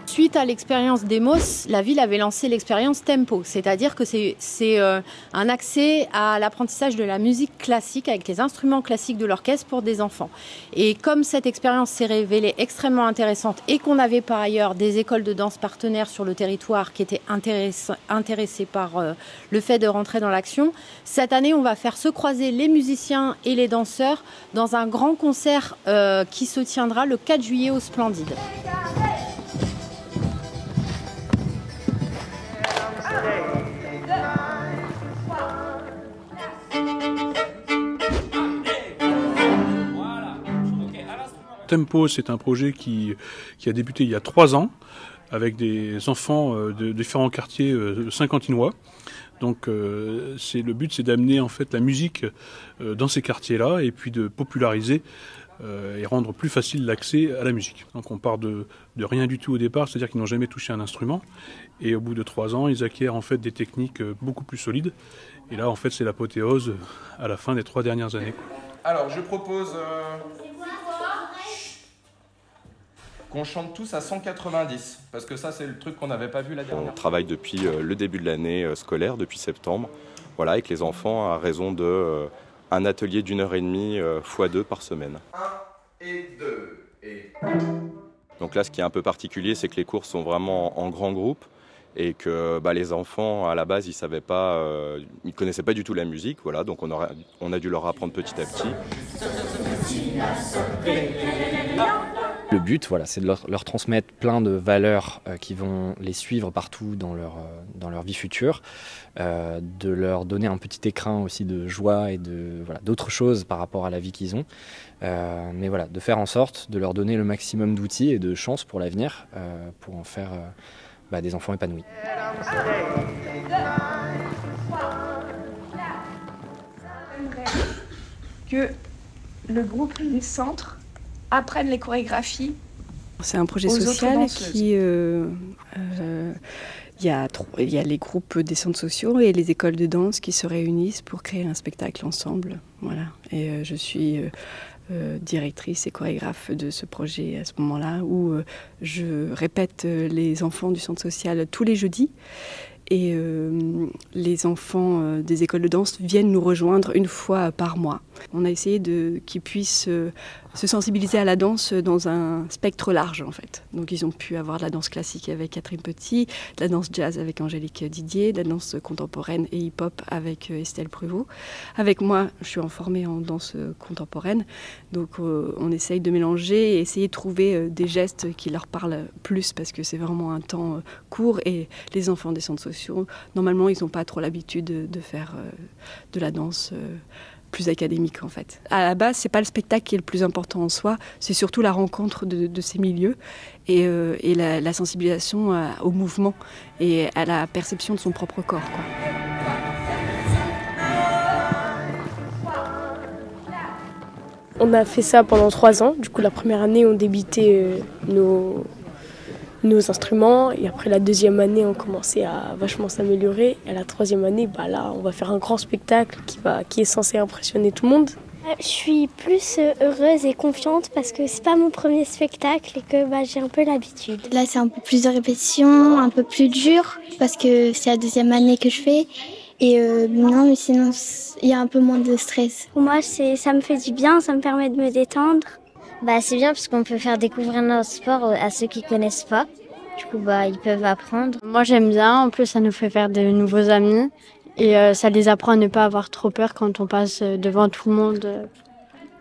Suite à l'expérience Demos, la ville avait lancé l'expérience Tempo, c'est-à-dire que c'est un accès à l'apprentissage de la musique classique avec les instruments classiques de l'orchestre pour des enfants. Et comme cette expérience s'est révélée extrêmement intéressante et qu'on avait par ailleurs des écoles de danse partenaires sur le territoire qui étaient intéressées par le fait de rentrer dans l'action, cette année on va faire se croiser les musiciens et les danseurs dans un grand concert qui se tiendra le 4 juillet au Splendide. Tempo, c'est un projet qui a débuté il y a 3 ans avec des enfants de différents quartiers saint-quentinois. Donc le but, c'est d'amener en fait la musique dans ces quartiers-là et puis de populariser et rendre plus facile l'accès à la musique. Donc on part de rien du tout au départ, c'est-à-dire qu'ils n'ont jamais touché un instrument. Et au bout de 3 ans, ils acquièrent en fait des techniques beaucoup plus solides. Et là, en fait, c'est l'apothéose à la fin des 3 dernières années. Alors, je propose qu'on chante tous à 190, parce que ça, c'est le truc qu'on n'avait pas vu la dernière fois. On travaille depuis le début de l'année scolaire, depuis septembre, voilà, avec les enfants à raison de un atelier d'1h30 x 2 par semaine. 1 et 2 et... Donc là, ce qui est un peu particulier, c'est que les cours sont vraiment en grand groupe et que les enfants, à la base, ils connaissaient pas du tout la musique, voilà, donc on a dû leur apprendre petit à petit. Le but, voilà, c'est de leur transmettre plein de valeurs qui vont les suivre partout dans leur vie future, de leur donner un petit écrin aussi de joie et d'autres choses par rapport à la vie qu'ils ont. Mais voilà, de faire en sorte de leur donner le maximum d'outils et de chances pour l'avenir pour en faire des enfants épanouis. Que le groupe des centres apprennent les chorégraphies. C'est un projet social qui... il y a les groupes des centres sociaux et les écoles de danse qui se réunissent pour créer un spectacle ensemble. Voilà. Et je suis directrice et chorégraphe de ce projet à ce moment-là, où je répète les enfants du centre social tous les jeudis. Et les enfants des écoles de danse viennent nous rejoindre une fois par mois. On a essayé qu'ils puissent se sensibiliser à la danse dans un spectre large en fait. Donc ils ont pu avoir de la danse classique avec Catherine Petit, de la danse jazz avec Angélique Didier, de la danse contemporaine et hip-hop avec Estelle Prévost. Avec moi, je suis formée en danse contemporaine, donc on essaye de mélanger et essayer de trouver des gestes qui leur parlent plus parce que c'est vraiment un temps court et les enfants des centres sociaux, normalement ils n'ont pas trop l'habitude de faire de la danse plus académique en fait. À la base, c'est pas le spectacle qui est le plus important en soi, c'est surtout la rencontre de ces milieux et la sensibilisation au mouvement et à la perception de son propre corps, quoi. On a fait ça pendant 3 ans. Du coup, la première année, on débutait nos instruments. Et après, la deuxième année, on commençait à vachement s'améliorer. Et la troisième année, là, on va faire un grand spectacle qui est censé impressionner tout le monde. Je suis plus heureuse et confiante parce que c'est pas mon premier spectacle et que j'ai un peu l'habitude. Là, c'est un peu plus de répétition, un peu plus dur parce que c'est la deuxième année que je fais. Et non, mais sinon, il y a un peu moins de stress. Pour moi, ça me fait du bien, ça me permet de me détendre. C'est bien parce qu'on peut faire découvrir notre sport à ceux qui connaissent pas. Du coup, ils peuvent apprendre. Moi, j'aime bien. En plus, ça nous fait faire de nouveaux amis. Et ça les apprend à ne pas avoir trop peur quand on passe devant tout le monde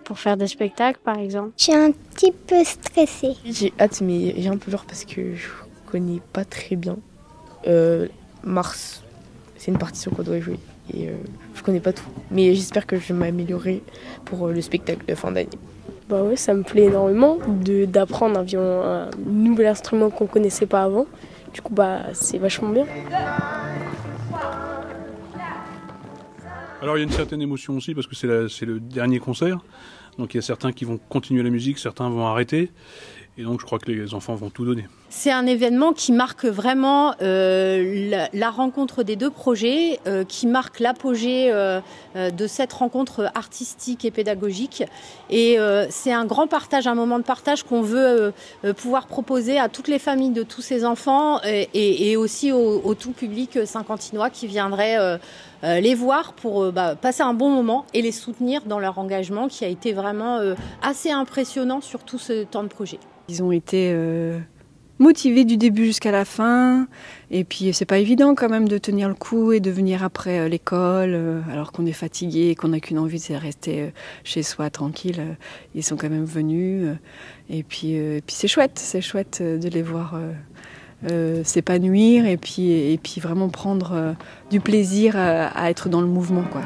pour faire des spectacles, par exemple. Je suis un petit peu stressée. J'ai hâte, mais j'ai un peu peur parce que je connais pas très bien. Mars, c'est une partition qu'on doit jouer. Et je connais pas tout. Mais j'espère que je vais m'améliorer pour le spectacle de fin d'année. Ouais, ça me plaît énormément d'apprendre un nouvel instrument qu'on connaissait pas avant. Du coup, c'est vachement bien. Alors il y a une certaine émotion aussi parce que c'est le dernier concert. Donc il y a certains qui vont continuer la musique, certains vont arrêter. Et donc je crois que les enfants vont tout donner. C'est un événement qui marque vraiment la rencontre des deux projets, qui marque l'apogée de cette rencontre artistique et pédagogique. Et c'est un grand partage, un moment de partage qu'on veut pouvoir proposer à toutes les familles de tous ces enfants et aussi au tout public saint-quentinois qui viendrait les voir pour passer un bon moment et les soutenir dans leur engagement qui a été vraiment assez impressionnant sur tout ce temps de projet. Ils ont été motivés du début jusqu'à la fin. Et puis, c'est pas évident quand même de tenir le coup et de venir après l'école, alors qu'on est fatigué et qu'on n'a qu'une envie, c'est de rester chez soi tranquille. Ils sont quand même venus. Et puis c'est chouette de les voir s'épanouir et puis vraiment prendre du plaisir à être dans le mouvement, quoi.